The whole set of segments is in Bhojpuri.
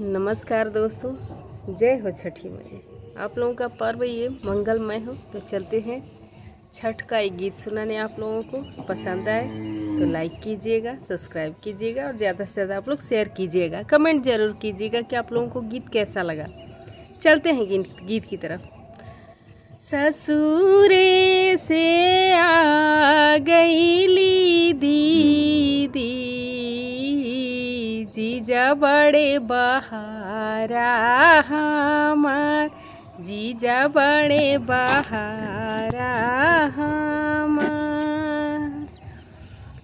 नमस्कार दोस्तों, जय हो छठी मैया। आप लोगों का पर्व ये मंगलमय हो। तो चलते हैं छठ का एक गीत सुनाने। आप लोगों को पसंद आए तो लाइक कीजिएगा, सब्सक्राइब कीजिएगा और ज़्यादा से ज़्यादा आप लोग शेयर कीजिएगा। कमेंट ज़रूर कीजिएगा कि आप लोगों को गीत कैसा लगा। चलते हैं गीत की तरफ। ससुरे से आ गईली दीदी, जीजा बड़े बहारा हमार, जीजा बड़े बहारा हमार।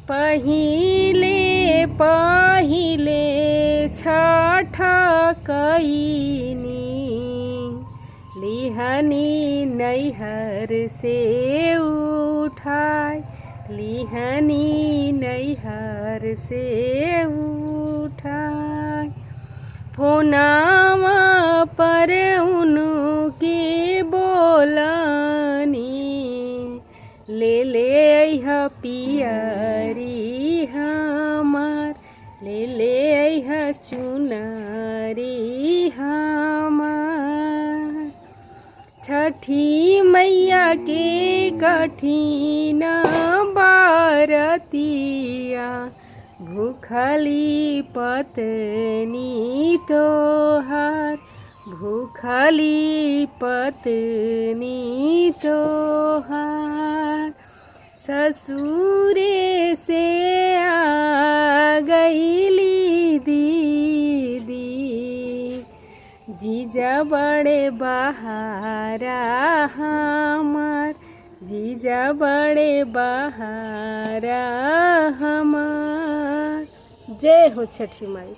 पहिले पहिले छठ कईनी, लिहनी नैहर से उठाय, लिहनी नैहर से उठाय। फोनावा पर उनके बोलनी, ले अइहा पियरी हमार, ले अइहा चुनरी हमार। छठी मैया के कठिन बारतिया, भूखली पत्नी तोहार, भूखली पत्नी तोहार। ससुरे से आ गईली दीदी, जीजा बड़े बहारा हमार, जीजा बड़े बहारा हमार। जय हो छठी माई।